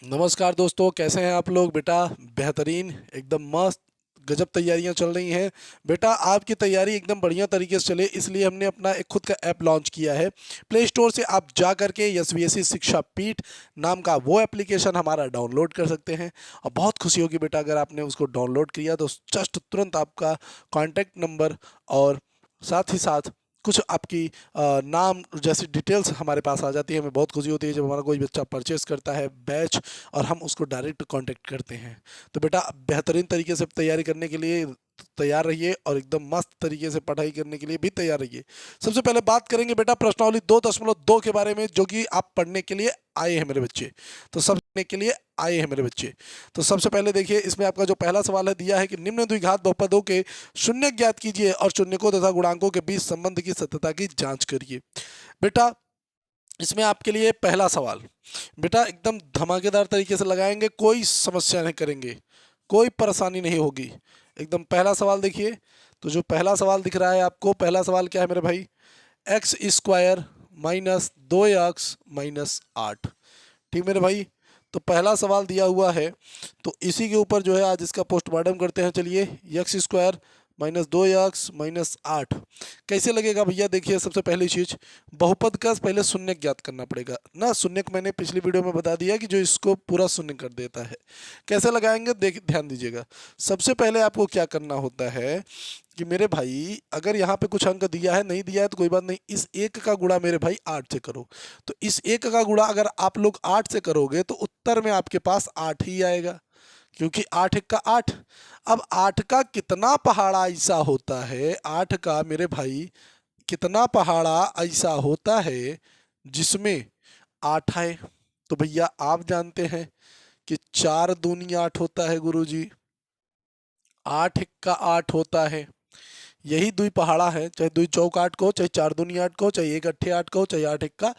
नमस्कार दोस्तों, कैसे हैं आप लोग? बेटा बेहतरीन, एकदम मस्त, गजब तैयारियां चल रही हैं। बेटा आपकी तैयारी एकदम बढ़िया तरीके से चले, इसलिए हमने अपना एक खुद का ऐप लॉन्च किया है। प्ले स्टोर से आप जा करके यशवीएससी शिक्षा पीठ नाम का वो एप्लीकेशन हमारा डाउनलोड कर सकते हैं। और बहुत खुशी होगी बेटा अगर आपने उसको डाउनलोड किया तो जस्ट तुरंत आपका कॉन्टैक्ट नंबर और साथ ही साथ कुछ आपकी नाम जैसी डिटेल्स हमारे पास आ जाती है। हमें बहुत खुशी होती है जब हमारा कोई बच्चा परचेस करता है बैच और हम उसको डायरेक्ट कांटेक्ट करते हैं। तो बेटा बेहतरीन तरीके से तैयारी करने के लिए तैयार रहिए और एकदम मस्त तरीके से पढ़ाई करने के लिए भी तैयार रहिए। सबसे पहले बात करेंगे बेटा प्रश्नावली 2.2 के बारे में, जो कि आप पढ़ने के लिए आए हैं मेरे बच्चे। तो सब पढ़ने के लिए आए हैं मेरे बच्चे। तो सबसे पहले देखिए, इसमें आपका जो पहला सवाल है दिया है कि निम्न द्विघात बहुपदों के शून्य ज्ञात कीजिए और शून्यकों तथा गुणांकों के बीच संबंध की सत्यता की जांच करिए। बेटा इसमें आपके लिए पहला सवाल बेटा एकदम धमाकेदार तरीके से लगाएंगे, कोई समस्या नहीं करेंगे, कोई परेशानी नहीं होगी। एकदम पहला सवाल देखिए। तो जो पहला सवाल दिख रहा है आपको, पहला सवाल क्या है मेरे भाई? X square minus 2x minus 8। ठीक मेरे भाई। तो पहला सवाल दिया हुआ है, तो इसी के ऊपर जो है आज इसका पोस्टमार्टम करते हैं। चलिए, x square minus 2x minus 8 कैसे लगेगा भैया? देखिए, सबसे पहली चीज बहुपद का पहले शून्य ज्ञात करना पड़ेगा ना। शून्य मैंने पिछली वीडियो में बता दिया कि जो इसको पूरा शून्य कर देता है। कैसे लगाएंगे देख ध्यान दीजिएगा। सबसे पहले आपको क्या करना होता है कि मेरे भाई अगर यहाँ पे कुछ अंक दिया है, नहीं दिया है तो कोई बात नहीं, इस एक का गुणा मेरे भाई 8 से करो। तो इस एक का गुणा अगर आप लोग 8 से करोगे तो उत्तर में आपके पास 8 ही आएगा, क्योंकि 8 एक का 8। अब 8 का कितना पहाड़ा ऐसा होता है, 8 का मेरे भाई कितना पहाड़ा ऐसा होता है जिसमें 8 है? तो भैया आप जानते हैं कि 4 दूनी 8 होता है गुरुजी, 8 एक का 8 होता है। यही दुई पहाड़ा है, चाहे दुई चौक 8 को, चाहे 4 दूनी 8 को, चाहे एक अट्ठे 8 को, चाहे 8 एक का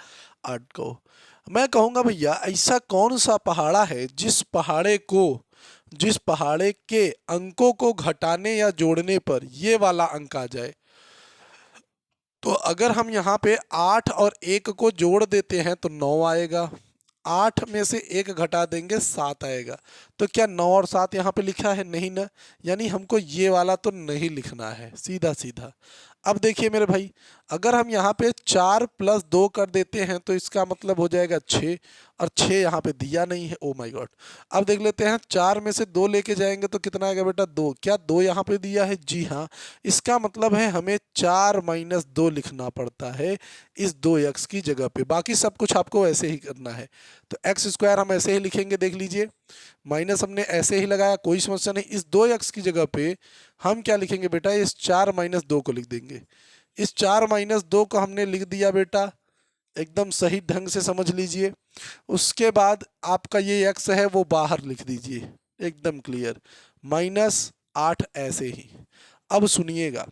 8 को। मैं कहूंगा भैया ऐसा कौन सा पहाड़ा है जिस पहाड़े के अंकों को घटाने या जोड़ने पर ये वाला अंक आ जाए। तो अगर हम यहाँ पे 8 और 1 को जोड़ देते हैं तो 9 आएगा, 8 में से 1 घटा देंगे 7 आएगा। तो क्या 9 और 7 यहाँ पे लिखा है? नहीं ना। यानी हमको ये वाला तो नहीं लिखना है, सीधा सीधा। अब देखिए मेरे भाई, अगर हम यहाँ पे 4 प्लस 2 कर देते हैं तो इसका मतलब हो जाएगा 6, और 6 यहाँ पे दिया नहीं है। Oh my God. अब देख लेते हैं, 4 में से 2 लेके जाएंगे तो कितना आएगा बेटा? 2। क्या 2 यहाँ पे दिया है? जी हाँ। इसका मतलब है हमें 4 माइनस 2 लिखना पड़ता है इस 2x की जगह पे। बाकी सब कुछ आपको ऐसे ही करना है। तो एक्स स्क्वायर हम ऐसे ही लिखेंगे, देख लीजिए, माइनस हमने ऐसे ही लगाया, कोई समस्या नहीं। इस 2x की जगह पे हम क्या लिखेंगे बेटा? इस 4 माइनस 2 को लिख देंगे। इस 4 माइनस 2 को हमने लिख दिया बेटा, एकदम सही ढंग से समझ लीजिए। उसके बाद आपका ये x है वो बाहर लिख दीजिए, एकदम क्लियर, माइनस 8 ऐसे ही। अब सुनिएगा,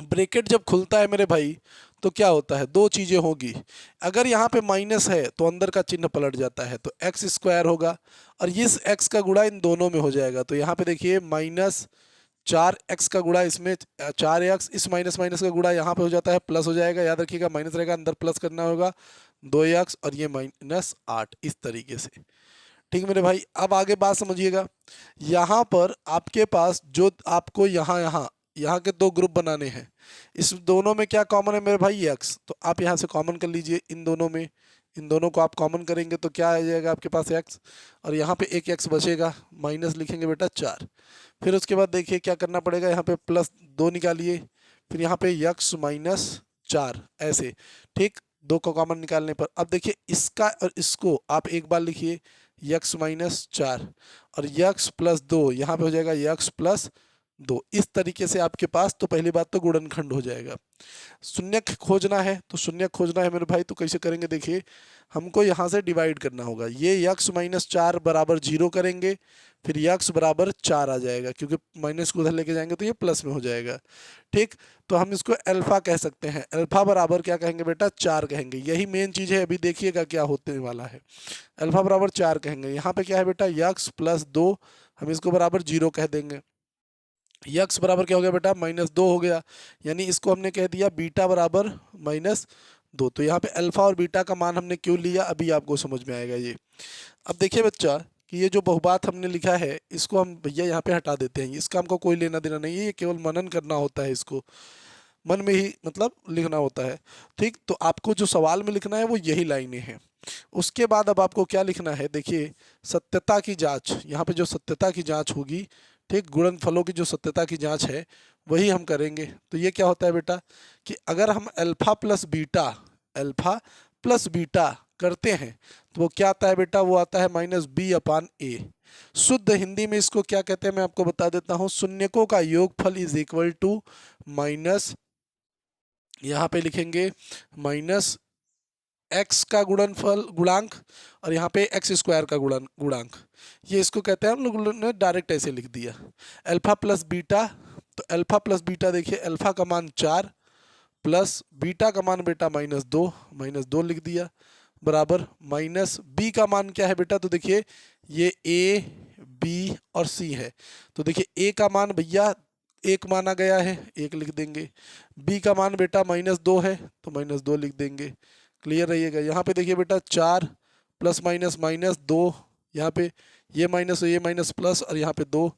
ब्रैकेट जब खुलता है मेरे भाई तो क्या होता है? दो चीजें होगी। अगर यहाँ पे माइनस है तो अंदर का चिन्ह पलट जाता है, तो एक्स स्क्वायर होगा, और इस एक्स का गुणा इन दोनों में हो जाएगा। तो यहाँ पे देखिए, माइनस 4x का गुणा इसमें 4x, इस माइनस माइनस का गुणा यहाँ पे हो जाता है, प्लस हो जाएगा। याद रखिएगा, माइनस रहेगा, अंदर प्लस करना होगा, 2x और ये माइनस 8, इस तरीके से। ठीक मेरे भाई। अब आगे बात समझिएगा। यहाँ पर आपके पास जो आपको यहाँ यहाँ यहाँ के दो ग्रुप बनाने हैं, इस दोनों में क्या कॉमन है मेरे भाई? x। तो आप यहाँ से कॉमन कर लीजिए इन दोनों में, इन दोनों को आप कॉमन करेंगे तो क्या आ जाएगा आपके पास? x। और यहाँ पे एक x बचेगा, माइनस लिखेंगे बेटा 4। फिर उसके बाद देखिए क्या करना पड़ेगा, यहाँ पे प्लस 2 निकालिए, फिर यहाँ पे x माइनस 4 ऐसे। ठीक, 2 को कॉमन निकालने पर अब देखिए इसका और इसको आप एक बार लिखिए, x माइनस 4 और x प्लस 2, यहाँ पे हो जाएगा x प्लस 2। इस तरीके से आपके पास तो पहली बात तो गुणनखंड हो जाएगा। शून्यक खोजना है, तो शून्यक खोजना है मेरे भाई, तो कैसे करेंगे? देखिए, हमको यहाँ से डिवाइड करना होगा। ये x माइनस 4 बराबर 0 करेंगे, फिर x बराबर 4 आ जाएगा, क्योंकि माइनस को उधर लेके जाएंगे तो ये प्लस में हो जाएगा। ठीक, तो हम इसको अल्फा कह सकते हैं। अल्फा बराबर क्या कहेंगे बेटा? 4 कहेंगे। यही मेन चीज़ है, अभी देखिएगा क्या होने वाला है। अल्फा बराबर 4 कहेंगे। यहाँ पे क्या है बेटा? x प्लस 2, हम इसको बराबर 0 कह देंगे। यक्स बराबर क्या हो गया बेटा? माइनस 2 हो गया। यानी इसको हमने कह दिया बीटा बराबर माइनस 2। तो यहाँ पे अल्फा और बीटा का मान हमने क्यों लिया, अभी आपको समझ में आएगा ये। अब देखिए बच्चा कि ये जो बहुबात हमने लिखा है इसको हम भैया यहाँ पे हटा देते हैं, इसका हमको कोई लेना देना नहीं है, ये केवल मनन करना होता है, इसको मन में ही मतलब लिखना होता है। ठीक, तो आपको जो सवाल में लिखना है वो यही लाइनें हैं। उसके बाद अब आपको क्या लिखना है, देखिए सत्यता की जांच, यहाँ पे जो सत्यता की जांच होगी, ठीक, गुणनफलों की जो सत्यता की जांच है वही हम करेंगे। तो ये क्या होता है बेटा कि अगर हम अल्फा प्लस बीटा करते हैं तो वो क्या आता है बेटा, वो आता है -b/a। शुद्ध हिंदी में इसको क्या कहते हैं मैं आपको बता देता हूं, शून्यकों का योगफल इज इक्वल टू माइनस, यहाँ पे लिखेंगे माइनस एक्स का गुणांक और यहाँ पे एक्स स्क्वायर का गुणांक, ये इसको कहते हैं, हम लोग ने डायरेक्ट ऐसे लिख दिया। अल्फा प्लस बीटा, तो अल्फा प्लस बीटा देखिए, अल्फा का मान 4 प्लस बीटा का मान बेटा -2 लिख दिया, बराबर माइनस बी का मान क्या है बेटा, तो देखिए ये ए बी और सी है। तो देखिए ए का मान भैया 1 माना गया है, 1 लिख देंगे। बी का मान बेटा -2 है तो -2 लिख देंगे। क्लियर रहिएगा। यहाँ पे देखिए बेटा 4 प्लस माइनस -2, यहाँ पे ये माइनस और ये माइनस प्लस और यहाँ पे 2,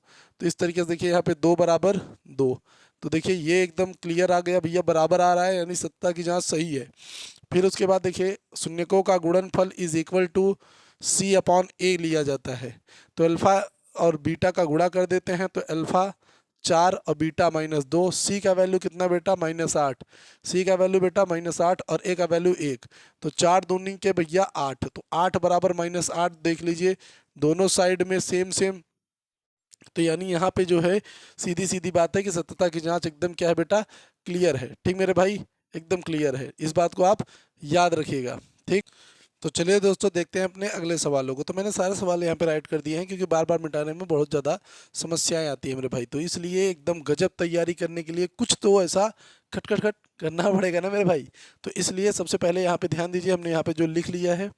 तो इस तरीके से देखिए यहाँ पे 2 बराबर 2। तो देखिए ये एकदम क्लियर आ गया भैया, बराबर आ रहा है यानी सत्ता की जांच सही है। फिर उसके बाद देखिए शून्यकों का गुणनफल इज इक्वल टू c/a लिया जाता है। तो अल्फा और बीटा का गुणा कर देते हैं, तो अल्फा 4 और बीटा -2, सी का वैल्यू कितना बेटा -8, सी का वैल्यू बेटा -8 और ए का वैल्यू 1, तो 4 दूनी के भैया 8, तो 8 बराबर -8 देख लीजिए, दोनों साइड में सेम सेम। तो यानी यहाँ पे जो है सीधी सीधी बात है कि सत्यता की जांच एकदम क्या है बेटा, क्लियर है। ठीक मेरे भाई, एकदम क्लियर है, इस बात को आप याद रखिएगा। ठीक, तो चलिए दोस्तों देखते हैं अपने अगले सवालों को। तो मैंने सारे सवाल यहाँ पे राइट कर दिए हैं क्योंकि बार बार मिटाने में बहुत ज़्यादा समस्याएं आती हैं मेरे भाई, तो इसलिए एकदम गजब तैयारी करने के लिए कुछ तो ऐसा खट खट खट करना पड़ेगा ना मेरे भाई। तो इसलिए सबसे पहले यहाँ पे ध्यान दीजिए, हमने यहाँ पे जो लिख लिया है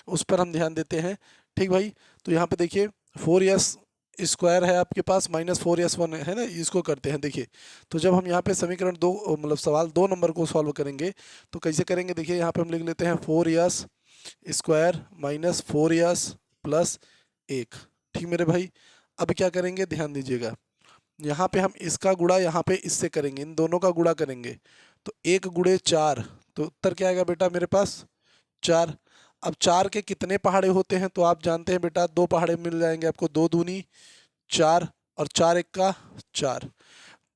उस पर हम ध्यान देते हैं। ठीक भाई, तो यहाँ पे देखिए 4s स्क्वायर है आपके पास -4s1 है ना, इसको करते हैं। देखिए तो जब हम यहाँ पे समीकरण 2 मतलब सवाल 2 नंबर को सॉल्व करेंगे तो कैसे करेंगे, देखिए यहाँ पे हम लिख लेते हैं 4s स्क्वायर -4s प्लस 1। ठीक मेरे भाई, अब क्या करेंगे ध्यान दीजिएगा, यहाँ पे हम इसका गुणा यहाँ पे इससे करेंगे, इन दोनों का गुणा करेंगे, तो 1 गुणे 4, तो उत्तर क्या आएगा बेटा मेरे पास 4। अब 4 के कितने पहाड़े होते हैं तो आप जानते हैं बेटा 2 पहाड़े मिल जाएंगे आपको, 2 दूनी 4 और 4 एक का 4।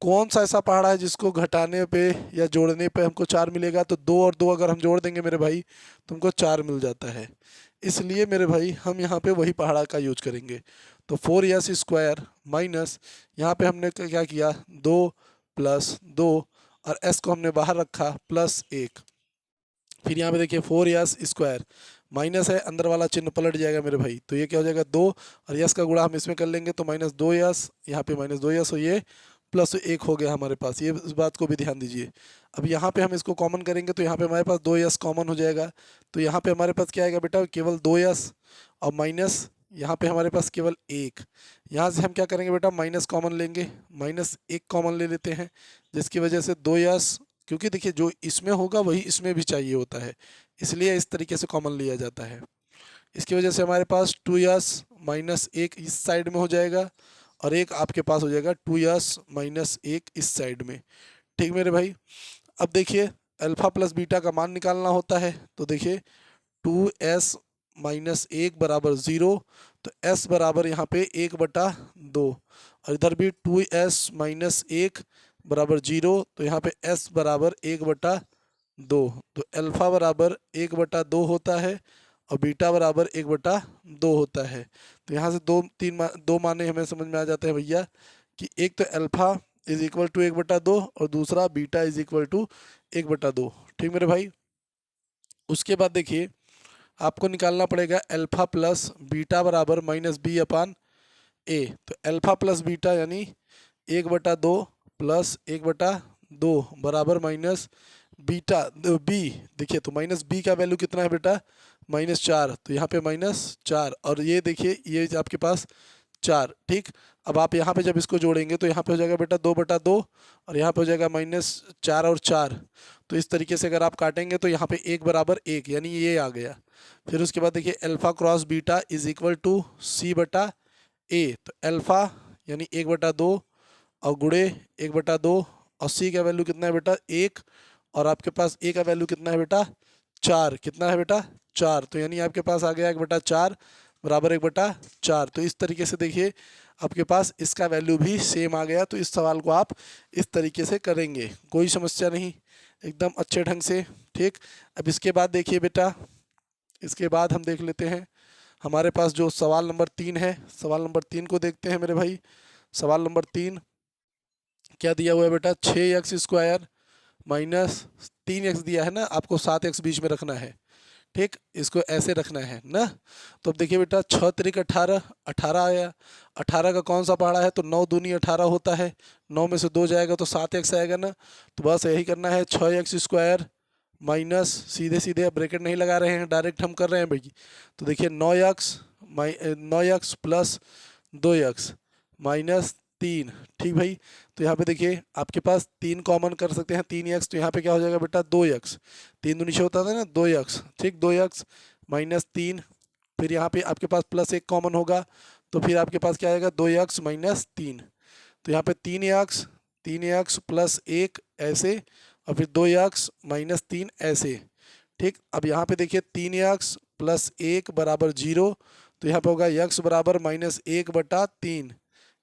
कौन सा ऐसा पहाड़ा है जिसको घटाने पे या जोड़ने पे हमको 4 मिलेगा, तो 2 और 2 अगर हम जोड़ देंगे मेरे भाई तुमको 4 मिल जाता है। इसलिए मेरे भाई हम यहाँ पे वही पहाड़ा का यूज करेंगे। तो 4s स्क्वायर माइनस, यहाँ पे हमने क्या किया 2 प्लस 2 और s को हमने बाहर रखा प्लस 1। फिर यहाँ पे देखिए 4s स्क्वायर माइनस है, अंदर वाला चिन्ह पलट जाएगा मेरे भाई, तो ये क्या हो जाएगा 2 और यस का गुणा हम इसमें कर लेंगे तो -2s, यहाँ पे -2s और ये +1 हो गया हमारे पास, ये इस बात को भी ध्यान दीजिए। अब यहाँ पे हम इसको कॉमन करेंगे तो यहाँ पे हमारे पास 2s कॉमन हो जाएगा, तो यहाँ पे हमारे पास क्या आएगा बेटा केवल 2s और माइनस यहाँ पे हमारे पास केवल 1। यहाँ से हम क्या करेंगे बेटा माइनस कॉमन लेंगे, -1 कॉमन ले लेते हैं, जिसकी वजह से 2s, क्योंकि देखिए जो इसमें होगा वही इसमें भी चाहिए होता है, इसलिए इस तरीके से कॉमन लिया जाता है। इसकी वजह से हमारे पास 2s -1 इस साइड में हो जाएगा और एक आपके पास हो जाएगा 2s -1 इस साइड में। ठीक मेरे भाई, अब देखिए अल्फा प्लस बीटा का मान निकालना होता है, तो देखिए 2s -1 बराबर 0, तो s बराबर यहाँ पे 1/2 और इधर भी 2s -1 बराबर 0, तो यहाँ पे s बराबर 1/2, तो अल्फा बराबर 1/2 होता है और बीटा बराबर 1/2 होता है। तो यहाँ से दो माने हमें समझ में आ जाते हैं भैया कि एक तो अल्फा इज इक्वल टू 1/2 और दूसरा बीटा इज इक्वल टू 1/2। ठीक मेरे भाई, उसके बाद देखिए आपको निकालना पड़ेगा अल्फा प्लस बीटा बराबर -b/a। तो अल्फा प्लस बीटा यानी 1/2 प्लस 1/2 बराबर माइनस बीटा बी। देखिए तो -b का वैल्यू कितना है बेटा -4, तो यहाँ पे -4 और ये देखिए ये आपके पास 4। ठीक, अब आप यहाँ पे जब इसको जोड़ेंगे तो यहाँ पे हो जाएगा बेटा 2/2 और यहाँ पे हो जाएगा -4 और 4। तो इस तरीके से अगर आप काटेंगे तो यहाँ पे 1 बराबर 1 यानी ये आ गया। फिर उसके बाद देखिए alpha cross beta is equal to C/A। तो अल्फा यानी 1/2 और गुणे 1/2 और C का वैल्यू कितना है बेटा 1 और आपके पास A का वैल्यू कितना है बेटा 4। कितना है बेटा 4। तो यानी आपके पास आ गया 1/4 बराबर 1/4। तो इस तरीके से देखिए आपके पास इसका वैल्यू भी सेम आ गया। तो इस सवाल को आप इस तरीके से करेंगे, कोई समस्या नहीं, एकदम अच्छे ढंग से। ठीक, अब इसके बाद देखिए बेटा, इसके बाद हम देख लेते हैं हमारे पास जो सवाल नंबर 3 है। सवाल नंबर 3 को देखते हैं मेरे भाई। सवाल नंबर 3 क्या दिया हुआ है बेटा, 6x² माइनस 3x दिया है ना, आपको 7x बीच में रखना है। ठीक, इसको ऐसे रखना है ना। तो अब देखिए बेटा 6 त्रिक 18, 18 आया। 18 का कौन सा पहाड़ा है, तो 9 दूनी 18 होता है, 9 में से 2 जाएगा तो 7x आएगा ना। तो बस यही करना है, 6x² माइनस सीधे सीधे ब्रैकेट नहीं लगा रहे हैं, डायरेक्ट हम कर रहे हैं भाई। तो देखिए 9x प्लस 2x माइनस 3। ठीक भाई, तो यहाँ पे देखिए आपके पास 3 कॉमन कर सकते हैं, 3x, तो यहाँ पे क्या हो जाएगा बेटा 2x, 3 दूनी 6 होता था ना 2x। ठीक, 2x माइनस 3, फिर यहाँ पे आपके पास प्लस 1 कॉमन होगा तो फिर आपके पास क्या आएगा 2x माइनस 3। तो यहाँ पे 3x प्लस 1 ऐसे और फिर 2x माइनस 3 ऐसे। ठीक, अब यहाँ पे देखिए 3x प्लस 1 बराबर 0, तो यहाँ पे होगा x बराबर -1/3।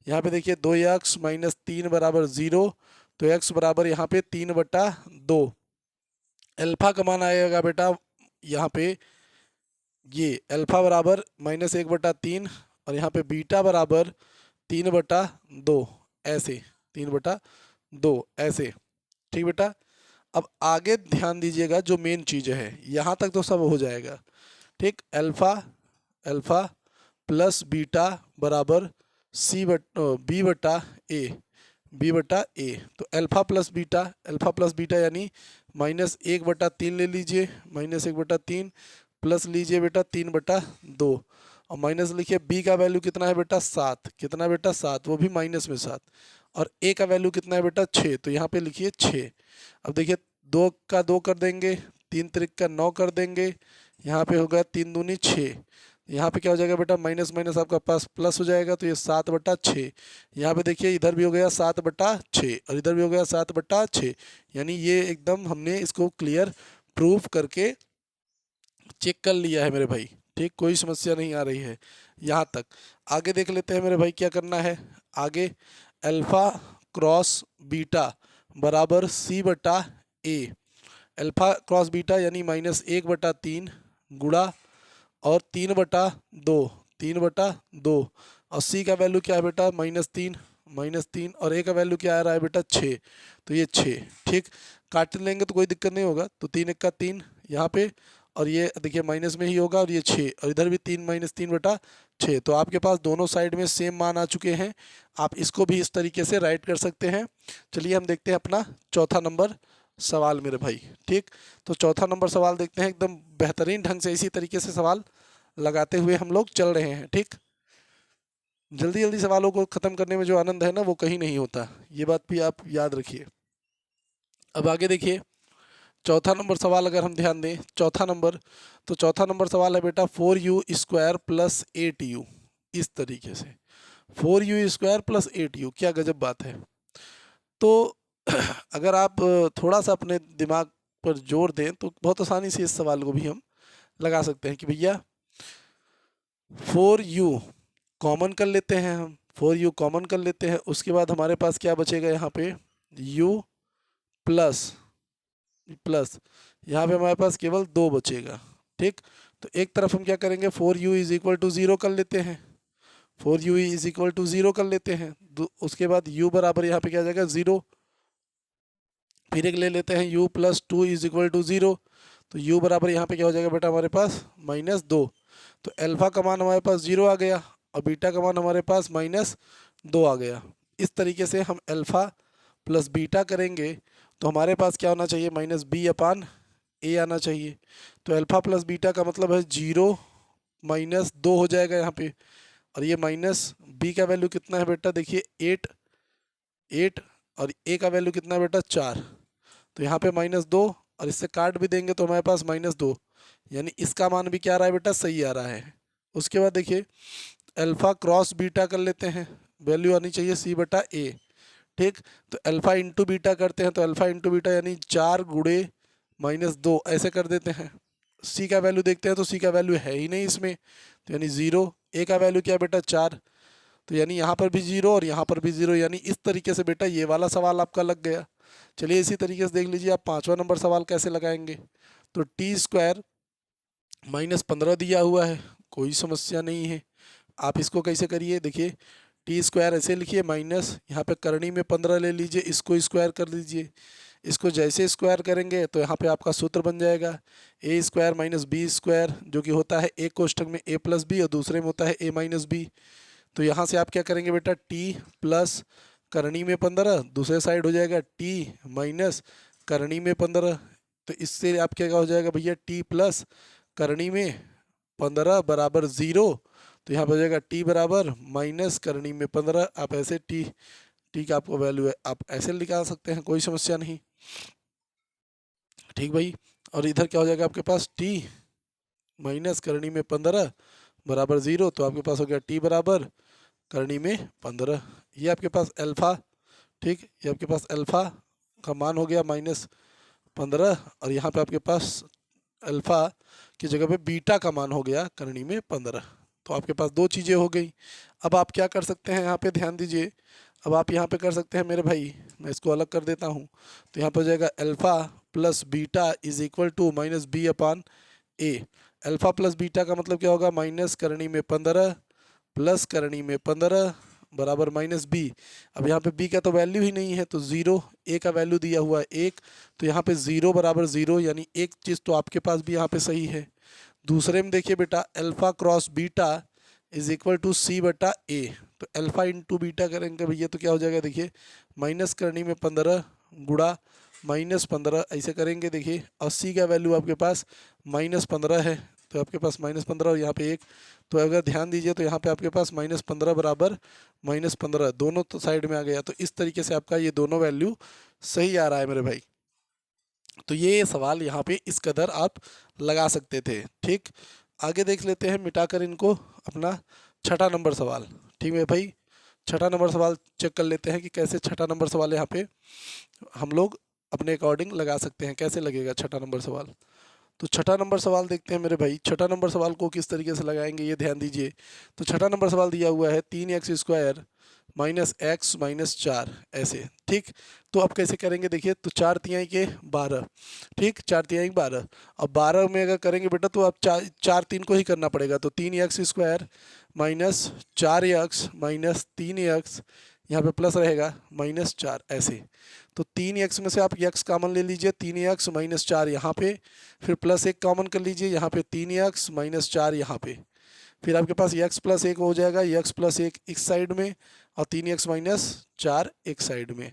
यहाँ पे देखिए 2x माइनस 3 बराबर 0, तो x बराबर यहाँ पे 3/2। अल्फा का मान आएगा बेटा यहाँ पे ये अल्फा बराबर -1/3 और यहाँ पे बीटा बराबर 3/2 ऐसे, 3/2 ऐसे। ठीक बेटा, अब आगे ध्यान दीजिएगा, जो मेन चीज़ है यहाँ तक तो सब हो जाएगा। ठीक, अल्फा प्लस बीटा बराबर B/A। तो अल्फा प्लस बीटा यानी -1/3 ले लीजिए, -1/3 प्लस लीजिए बेटा 3/2 और माइनस लिखिए। B का वैल्यू कितना है बेटा 7, कितना बेटा 7, वो भी माइनस में 7। और A का वैल्यू कितना है बेटा 6, तो यहाँ पे लिखिए 6। अब देखिए 2 का 2 कर देंगे, 3 त्रिक का 9 कर देंगे, यहाँ पे होगा 3 दूनी 6। यहाँ पे क्या हो जाएगा बेटा माइनस माइनस आपका पास प्लस हो जाएगा, तो ये 7/6। यहाँ पे देखिए इधर भी हो गया 7/6 और इधर भी हो गया 7/6, यानी ये एकदम हमने इसको क्लियर प्रूफ करके चेक कर लिया है मेरे भाई। ठीक, कोई समस्या नहीं आ रही है यहाँ तक। आगे देख लेते हैं मेरे भाई क्या करना है आगे। अल्फा क्रॉस बीटा बराबर C/A। अल्फा क्रॉस बीटा यानी -1/3 गुणा और 3/2 और C का वैल्यू क्या है बेटा -3 और A का वैल्यू क्या आ रहा है बेटा 6, तो ये 6। ठीक, काट लेंगे तो कोई दिक्कत नहीं होगा, तो 3 1 का 3 यहाँ पे और ये देखिए माइनस में ही होगा और ये 6 और इधर भी 3 - 3/6। तो आपके पास दोनों साइड में सेम मान आ चुके हैं। आप इसको भी इस तरीके से राइट कर सकते हैं। चलिए हम देखते हैं अपना चौथा नंबर सवाल मेरे भाई। ठीक, तो चौथा नंबर सवाल देखते हैं, एकदम बेहतरीन ढंग से इसी तरीके से सवाल लगाते हुए हम लोग चल रहे हैं। ठीक, जल्दी जल्दी सवालों को ख़त्म करने में जो आनंद है ना वो कहीं नहीं होता, ये बात भी आप याद रखिए। अब आगे देखिए चौथा नंबर सवाल अगर हम ध्यान दें, चौथा नंबर सवाल है बेटा 4u² प्लस 8u। इस तरीके से 4u² प्लस 8u, क्या गजब बात है। तो अगर आप थोड़ा सा अपने दिमाग पर जोर दें तो बहुत आसानी से इस सवाल को भी हम लगा सकते हैं कि भैया 4u कॉमन कर लेते हैं, हम 4u कॉमन कर लेते हैं। उसके बाद हमारे पास क्या बचेगा यहाँ पे u प्लस यहाँ पे हमारे पास केवल 2 बचेगा। ठीक, तो एक तरफ हम क्या करेंगे 4u = 0 कर लेते हैं, 4u = 0 कर लेते हैं। उसके बाद u बराबर यहाँ पे क्या आ जाएगा 0। फिर एक ले लेते हैं u + 2 = 0, तो u बराबर यहाँ पे क्या हो जाएगा बेटा हमारे पास -2। तो अल्फा का मान हमारे पास 0 आ गया और बीटा का मान हमारे पास -2 आ गया। इस तरीके से हम अल्फा प्लस बीटा करेंगे तो हमारे पास क्या होना चाहिए -b/a आना चाहिए। तो अल्फा प्लस बीटा का मतलब है 0 - 2 हो जाएगा यहाँ पे, और ये माइनस बी का वैल्यू कितना है बेटा, देखिए 8, 8 और ए का वैल्यू कितना है बेटा 4। तो यहाँ पे -2 और इससे काट भी देंगे तो हमारे पास -2, यानी इसका मान भी क्या आ रहा है बेटा, सही आ रहा है। उसके बाद देखिए अल्फा क्रॉस बीटा कर लेते हैं, वैल्यू आनी चाहिए C/A। ठीक, तो अल्फा इंटू बीटा करते हैं तो अल्फा इंटू बीटा यानी 4 गुणे -2 ऐसे कर देते हैं। सी का वैल्यू देखते हैं तो सी का वैल्यू है ही नहीं इसमें, तो यानी 0। ए का वैल्यू क्या है बेटा 4, तो यानी यहाँ पर भी 0 और यहाँ पर भी 0, यानी इस तरीके से बेटा ये वाला सवाल आपका लग गया। चलिए इसी तरीके से देख लीजिए आप 5वां नंबर सवाल कैसे लगाएंगे। तो t² -15 दिया हुआ है, कोई समस्या नहीं है। आप इसको कैसे करिए, देखिए t² ऐसे लिखिए माइनस, यहाँ पे करनी में 15 ले लीजिए, इसको स्क्वायर कर लीजिए। इसको जैसे स्क्वायर करेंगे तो यहाँ पे आपका सूत्र बन जाएगा a² - b², जो कि होता है एक कोष्ठक में a + b और दूसरे में होता है a - b। तो यहाँ से आप क्या करेंगे बेटा, t प्लस करनी में 15, दूसरे साइड हो जाएगा t माइनस करनी में 15। तो इससे आप क्या हो जाएगा भैया, t प्लस करनी में 15 बराबर 0। तो यहाँ पर हो जाएगा t बराबर माइनस करनी में 15। आप ऐसे t का आपको वैल्यू है आप ऐसे निकाल सकते हैं, कोई समस्या नहीं। ठीक भाई, और इधर क्या हो जाएगा आपके पास, t माइनस करनी में 15 बराबर 0। तो आपके पास हो गया t बराबर करनी में 15। ये आपके पास अल्फा, ठीक, ये आपके पास अल्फा का मान हो गया -15 और यहाँ पे आपके पास अल्फा की जगह पे बीटा का मान हो गया करनी में 15। तो आपके पास दो चीज़ें हो गई। अब आप क्या कर सकते हैं, यहाँ पे ध्यान दीजिए, अब आप यहाँ पे कर सकते हैं मेरे भाई, मैं इसको अलग कर देता हूँ। तो यहाँ पर हो जाएगा alpha plus beta is equal to -b/a। Alpha plus beta का मतलब क्या होगा, माइनस करनी में 15 प्लस करनी में 15 बराबर -b। अब यहाँ पे b का तो वैल्यू ही नहीं है तो 0, a का वैल्यू दिया हुआ है 1, तो यहाँ पे 0 बराबर 0, यानी एक चीज़ तो आपके पास भी यहाँ पे सही है। दूसरे में देखिए बेटा alpha cross beta is equal to C/A। तो अल्फा इंटू बीटा करेंगे भैया तो क्या हो जाएगा, देखिए माइनस करनी में 15 गुणा -15 ऐसे करेंगे। देखिए 80 का वैल्यू आपके पास -15 है, तो आपके पास -15 और यहाँ पे 1। तो अगर ध्यान दीजिए तो यहाँ पे आपके पास -15 बराबर -15 दोनों तो साइड में आ गया। तो इस तरीके से आपका ये दोनों वैल्यू सही आ रहा है मेरे भाई। तो ये सवाल यहाँ पे इस कदर आप लगा सकते थे। ठीक, आगे देख लेते हैं मिटाकर इनको अपना 6ठा नंबर सवाल। ठीक है भाई, 6ठा नंबर सवाल चेक कर लेते हैं कि कैसे 6ठा नंबर सवाल यहाँ पे हम लोग अपने अकॉर्डिंग लगा सकते हैं, कैसे लगेगा 6ठा नंबर सवाल। तो 6ठा नंबर सवाल देखते हैं मेरे भाई, 6ठा नंबर सवाल को किस तरीके से लगाएंगे ये ध्यान दीजिए। तो 6ठा नंबर सवाल दिया हुआ है 3x² -x -4 ऐसे। ठीक, तो अब कैसे करेंगे, देखिए तो 4 तिहाई के 12, ठीक, 4 तिहाई 12, अब 12 में अगर करेंगे बेटा तो अब 4 3 को ही करना पड़ेगा। तो 3x² -4x -3x, यहाँ पे प्लस रहेगा -4 ऐसे। तो 3x में से आप x कॉमन ले लीजिए, 3x -4 यहाँ पे, फिर +1 कॉमन कर लीजिए, यहाँ पे 3x -4 यहाँ पे, फिर आपके पास x + 1 हो जाएगा, x + 1 इस साइड में और 3x - 4 एक साइड में।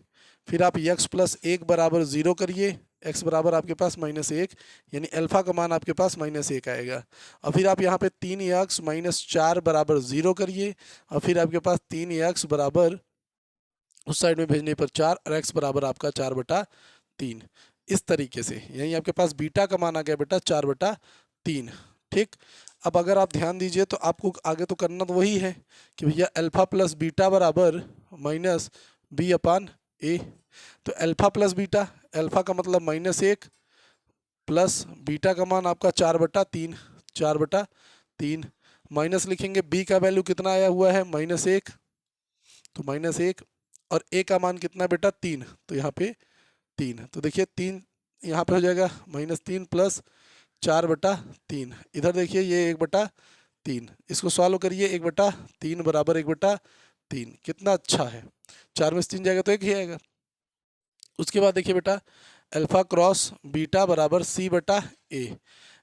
फिर आप x + 1 बराबर 0 करिए, x बराबर आपके पास -1, यानी अल्फा का मान आपके पास -1 आएगा। और फिर आप यहाँ पे 3x - 4 बराबर 0 करिए और फिर आपके पास 3x बराबर उस साइड में भेजने पर 4 और x बराबर आपका 4/3। इस तरीके से यही आपके पास बीटा का मान आ गया बेटा 4/3। ठीक, अब अगर आप ध्यान दीजिए तो आपको आगे तो करना तो वही है कि भैया अल्फा प्लस बीटा बराबर -b/a। तो अल्फा प्लस बीटा, अल्फा का मतलब -1 प्लस बीटा का मान आपका 4/3, 4/3 माइनस लिखेंगे। b का वैल्यू कितना आया हुआ है, -1, तो -1 और a का मान कितना बेटा 3, तो यहाँ पे 3। तो देखिए 3 यहाँ पे हो जाएगा -3 प्लस 4/3। इधर देखिए ये 1/3, इसको सॉल्व करिए, 1/3 बराबर 1/3 कितना अच्छा है, 4 में से 3 जाएगा तो 1 ही आएगा। उसके बाद देखिए बेटा अल्फा क्रॉस बीटा बराबर C/A।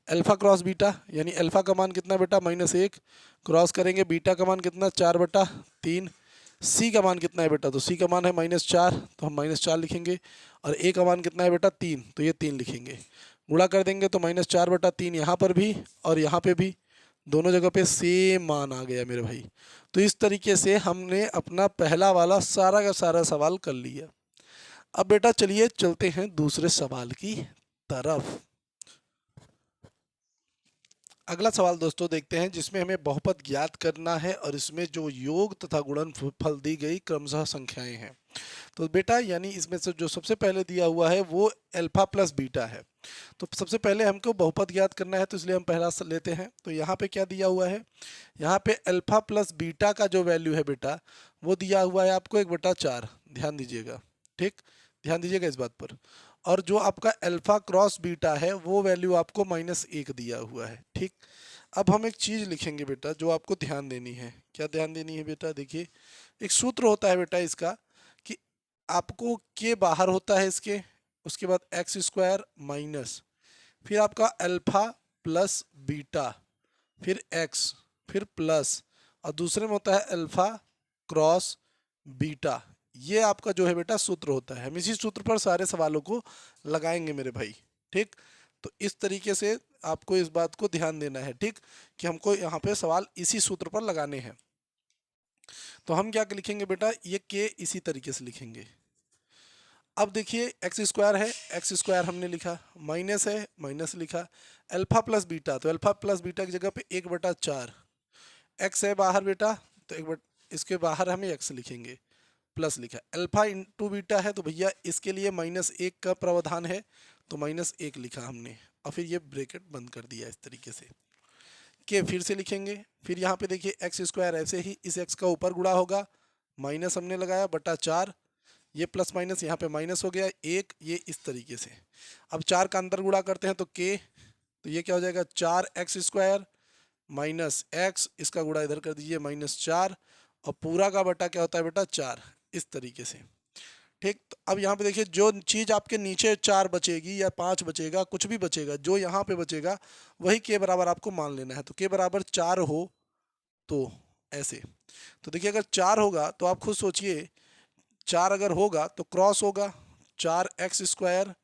अल्फा क्रॉस बीटा यानी अल्फा का मान कितना बेटा -1, क्रॉस करेंगे बीटा का मान कितना 4/3, सी का मान कितना है बेटा, तो सी का मान है -4, तो हम -4 लिखेंगे, और ए का मान कितना है बेटा 3, तो ये 3 लिखेंगे। गुणा कर देंगे तो -4/3 यहाँ पर भी और यहाँ पे भी, दोनों जगह पे सेम मान आ गया मेरे भाई। तो इस तरीके से हमने अपना पहला वाला सारा का सारा सवाल कर लिया। अब बेटा चलिए चलते हैं दूसरे सवाल की तरफ। अगला सवाल दोस्तों देखते हैं, जिसमें हमें बहुपद ज्ञात करना है और इसमें जो योग तथा गुणनफल दी गई क्रमशः संख्याएं हैं। तो बेटा यानी इसमें से जो सबसे पहले दिया हुआ है वो अल्फा प्लस बीटा है। तो सबसे पहले हमको बहुपद ज्ञात करना है, तो इसलिए हम पहला लेते हैं। तो यहाँ पे क्या दिया हुआ है, यहाँ पे अल्फा प्लस बीटा का जो वैल्यू है बेटा वो दिया हुआ है आपको 1/4। ध्यान दीजिएगा, ठीक, ध्यान दीजिएगा इस बात पर। और जो आपका अल्फा क्रॉस बीटा है वो वैल्यू आपको -1 दिया हुआ है, ठीक। अब हम एक चीज़ लिखेंगे बेटा जो आपको ध्यान देनी है। क्या ध्यान देनी है बेटा, देखिए एक सूत्र होता है बेटा इसका कि आपको के बाहर होता है इसके, उसके बाद एक्स स्क्वायर माइनस, फिर आपका अल्फा प्लस बीटा, फिर एक्स, फिर प्लस, और दूसरे में होता है अल्फा क्रॉस बीटा। ये आपका जो है बेटा सूत्र होता है। हम इसी सूत्र पर सारे सवालों को लगाएंगे मेरे भाई, ठीक। तो इस तरीके से आपको इस बात को ध्यान देना है, ठीक, कि हमको यहाँ पे सवाल इसी सूत्र पर लगाने हैं। तो हम क्या लिखेंगे बेटा, ये के इसी तरीके से लिखेंगे। अब देखिए एक्स स्क्वायर है, एक्स स्क्वायर हमने लिखा, माइनस है माइनस लिखा, अल्फा प्लस बीटा, तो अल्फा प्लस बीटा की जगह पे 1/4, एक्स है बाहर बेटा, तो इसके बाहर हम एक्स लिखेंगे, प्लस लिखा। अल्फा इंटू बीटा है तो भैया इसके लिए -1 का प्रावधान है, तो -1 लिखा हमने, और फिर ये ब्रैकेट बंद कर दिया इस तरीके से। के फिर से लिखेंगे, फिर यहाँ पे देखिए एक्स स्क्वायर ऐसे ही इस एक्स का ऊपर गुणा होगा, माइनस हमने लगाया बटा 4, ये प्लस माइनस यहाँ पे माइनस हो गया 1, ये इस तरीके से। अब 4 का अंतर गुणा करते हैं तो के, तो ये क्या हो जाएगा 4x स्क्वायर माइनस एक्स, इसका गुणा इधर कर दीजिए -4, और पूरा का बटा क्या होता है बेटा 4, इस तरीके से, ठीक। तो अब यहाँ पे देखिए जो चीज़ आपके नीचे 4 बचेगी या 5 बचेगा, कुछ भी बचेगा, जो यहाँ पे बचेगा वही के बराबर आपको मान लेना है। तो के बराबर 4 हो तो ऐसे, तो देखिए अगर 4 होगा तो आप खुद सोचिए, 4 अगर होगा तो क्रॉस होगा, 4x square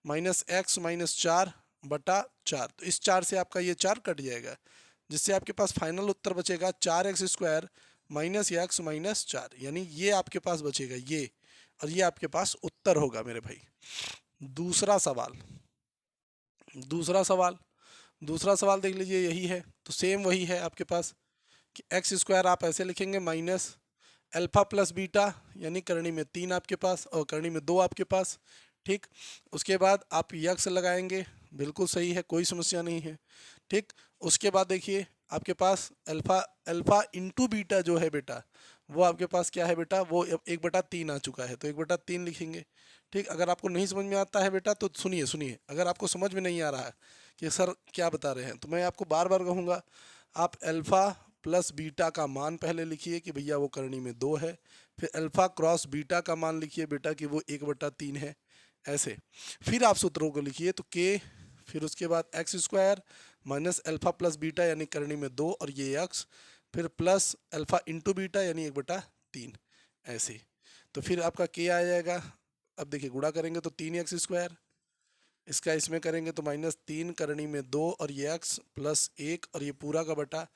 minus x minus 4 बटा 4, तो इस 4 से आपका ये 4 कट जाएगा, जिससे आपके पास फाइनल उत्तर बचेगा 4x square minus x minus 4, यानी ये आपके पास बचेगा ये, और ये आपके पास उत्तर होगा मेरे भाई। दूसरा सवाल, दूसरा सवाल, दूसरा सवाल देख लीजिए, यही है, तो सेम वही है आपके पास कि एक्स स्क्वायर आप ऐसे लिखेंगे माइनस अल्फा प्लस बीटा, यानी करनी में 3 आपके पास और करनी में 2 आपके पास, ठीक। उसके बाद आप यक्स लगाएंगे, बिल्कुल सही है, कोई समस्या नहीं है, ठीक। उसके बाद देखिए आपके पास अल्फा, अल्फा इंटू बीटा जो है बेटा वो आपके पास क्या है बेटा, वो 1/3 आ चुका है, तो 1/3 लिखेंगे, ठीक। अगर आपको नहीं समझ में आता है बेटा तो सुनिए सुनिए, अगर आपको समझ में नहीं आ रहा है कि सर क्या बता रहे हैं, तो मैं आपको बार बार कहूँगा, आप अल्फ़ा प्लस बीटा का मान पहले लिखिए कि भैया वो करनी में 2 है, फिर अल्फ़ा क्रॉस बीटा का मान लिखिए बेटा कि वो 1/3 है, ऐसे। फिर आप सूत्रों को लिखिए, तो के, फिर उसके बाद x square minus alpha plus beta यानी करनी में 2 और ये एक्स, फिर प्लस अल्फ़ा इंटू बीटा यानी 1/3, ऐसे। तो फिर आपका के आ जाएगा। अब देखिए गुणा करेंगे तो 3x स्क्वायर, इसका इसमें करेंगे तो -3 करनी में 2 और ये x प्लस 1 और ये पूरा का बटा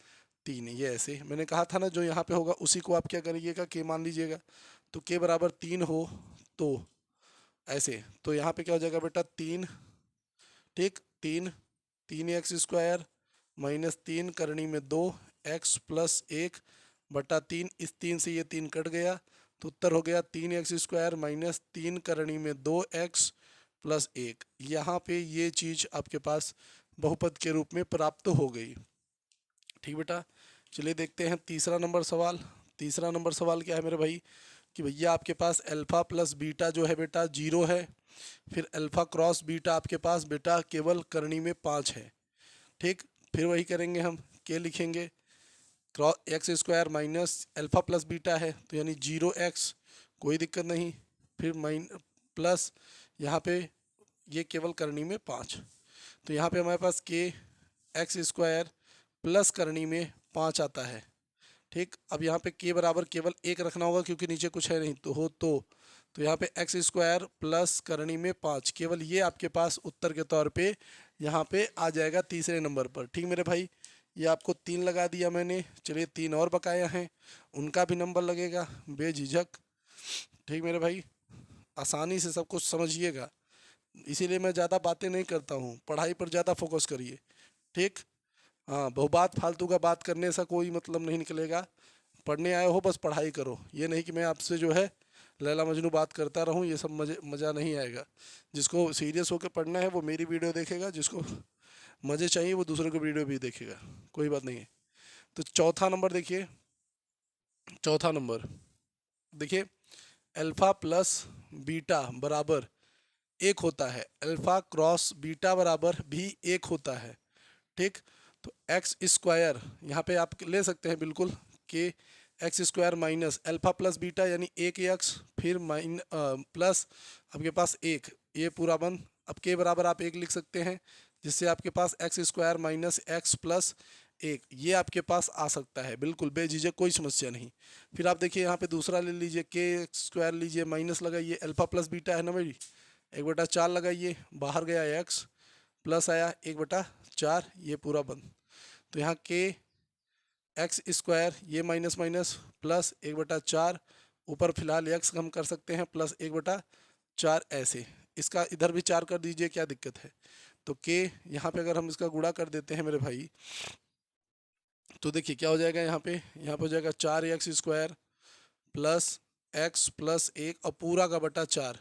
3, ये ऐसे। मैंने कहा था ना जो यहाँ पे होगा उसी को आप क्या करिएगा, के मान लीजिएगा, तो के बराबर 3 हो तो ऐसे, तो यहाँ पे क्या हो जाएगा बेटा 3, ठीक, 3x स्क्वायर -3 करनी में 2 x प्लस 1 बटा 3, इस 3 से ये 3 कट गया, तो उत्तर हो गया 3x स्क्वायर -3 करनी में 2x प्लस 1। यहाँ पे ये चीज़ आपके पास बहुपद के रूप में प्राप्त हो गई, ठीक बेटा। चलिए देखते हैं तीसरा नंबर सवाल। तीसरा नंबर सवाल क्या है मेरे भाई, कि भैया आपके पास अल्फ़ा प्लस बीटा जो है बेटा 0 है, फिर अल्फ़ा क्रॉस बीटा आपके पास बेटा केवल करनी में 5 है, ठीक। फिर वही करेंगे हम, के लिखेंगे, cross x square minus alpha plus beta है तो यानी 0x, कोई दिक्कत नहीं, फिर प्लस यहाँ पे ये केवल करनी में 5, तो यहाँ पे हमारे पास के एक्स स्क्वायर प्लस करनी में 5 आता है, ठीक। अब यहाँ पे के बराबर केवल 1 रखना होगा क्योंकि नीचे कुछ है नहीं, तो हो तो यहाँ पे एक्स स्क्वायर प्लस करनी में 5, केवल ये आपके पास उत्तर के तौर पे यहाँ पे आ जाएगा तीसरे नंबर पर, ठीक मेरे भाई। ये आपको 3 लगा दिया मैंने, चलिए 3 और बकाया हैं, उनका भी नंबर लगेगा बेझिझक। ठीक मेरे भाई, आसानी से सब कुछ समझिएगा, इसीलिए मैं ज़्यादा बातें नहीं करता हूँ, पढ़ाई पर ज़्यादा फोकस करिए। ठीक, हाँ, बहुबात फालतू का बात करने से कोई मतलब नहीं निकलेगा। पढ़ने आए हो बस पढ़ाई करो, ये नहीं कि मैं आपसे जो है लैला मजनू बात करता रहूं, ये सब मज़ा नहीं आएगा। जिसको सीरियस होकर पढ़ना है वो मेरी वीडियो देखेगा, जिसको मज़े चाहिए वो दूसरे को वीडियो भी देखेगा, कोई बात नहीं है। तो चौथा नंबर देखिए, चौथा नंबर देखिए, अल्फ़ा प्लस बीटा बराबर एक होता है, अल्फ़ा क्रॉस बीटा बराबर भी एक होता है। ठीक, तो एक्स स्क्वायर यहाँ पे आप ले सकते हैं बिल्कुल, कि x square minus alpha plus beta यानी एक एक्स, फिर प्लस आपके पास एक, ये पूरा बंद। अब के बराबर आप एक लिख सकते हैं, जिससे आपके पास x square minus x plus एक, ये आपके पास आ सकता है बिल्कुल बेझिझक, कोई समस्या नहीं। फिर आप देखिए यहाँ पे दूसरा ले लीजिए, के स्क्वायर लीजिए, माइनस लगाइए, अल्फ़ा प्लस बीटा है ना भाई, 1/4 लगाइए, बाहर गया एक्स, प्लस आया 1/4, ये पूरा बंद। तो यहाँ के एक्स स्क्वायर, ये माइनस माइनस प्लस 1/4, ऊपर फिलहाल एक्स हम कर सकते हैं प्लस 1/4, ऐसे इसका इधर भी 4 कर दीजिए, क्या दिक्कत है। तो के यहाँ पे अगर हम इसका गुणा कर देते हैं मेरे भाई, तो देखिए क्या हो जाएगा, यहाँ पे हो जाएगा 4x² प्लस एक्स प्लस एक और पूरा का बटा 4।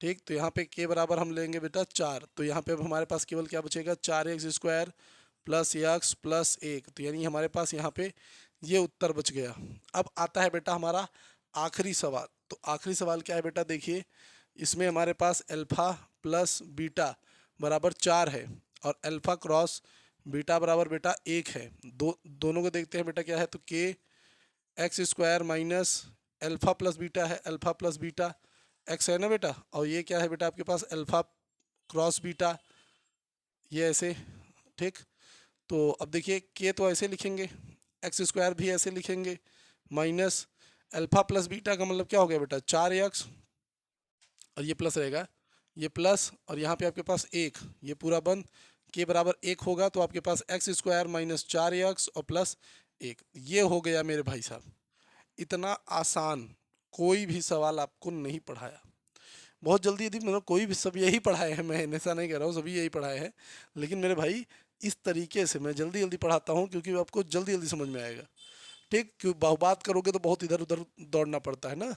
ठीक, तो यहाँ पे के बराबर हम लेंगे बेटा 4, तो यहाँ पे अब हमारे पास केवल क्या बचेगा, 4x² प्लस एक्स प्लस एक, तो यानी हमारे पास यहाँ पे ये उत्तर बच गया। अब आता है बेटा हमारा आखिरी सवाल। तो आखिरी सवाल क्या है बेटा, देखिए इसमें हमारे पास अल्फ़ा प्लस बीटा बराबर 4 है, और अल्फ़ा क्रॉस बीटा बराबर बेटा 1 है। दोनों को देखते हैं बेटा क्या है, तो के x square minus alpha plus beta है, अल्फ़ा प्लस बीटा एक्स है ना बेटा, और ये क्या है बेटा आपके पास अल्फ़ा क्रॉस बीटा, ये ऐसे। ठीक, तो अब देखिए के तो ऐसे लिखेंगे, एक्स स्क्वायर भी ऐसे लिखेंगे, माइनस अल्फ़ा प्लस बीटा का मतलब क्या हो गया बेटा 4x, और ये प्लस रहेगा, ये प्लस, और यहाँ पे आपके पास एक, ये पूरा बंद। के बराबर एक होगा तो आपके पास एक्स स्क्वायर माइनस 4x और प्लस एक, ये हो गया मेरे भाई साहब। इतना आसान कोई भी सवाल आपको नहीं पढ़ाया, बहुत जल्दी, यदि मतलब कोई भी, सब यही पढ़ाए हैं, मैं ऐसा नहीं कह रहा हूँ सभी यही पढ़ाए हैं, लेकिन मेरे भाई इस तरीके से मैं जल्दी जल्दी पढ़ाता हूँ क्योंकि आपको जल्दी जल्दी समझ में आएगा। ठीक, क्यों बात करोगे तो बहुत इधर उधर दौड़ना पड़ता है ना,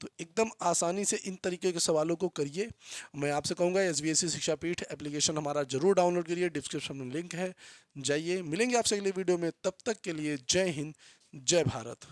तो एकदम आसानी से इन तरीके के सवालों को करिए। मैं आपसे कहूँगा SBSC शिक्षा पीठ एप्लीकेशन हमारा जरूर डाउनलोड करिए, डिस्क्रिप्शन में लिंक है, जाइए। मिलेंगे आपसे अगले वीडियो में, तब तक के लिए जय हिंद, जय भारत।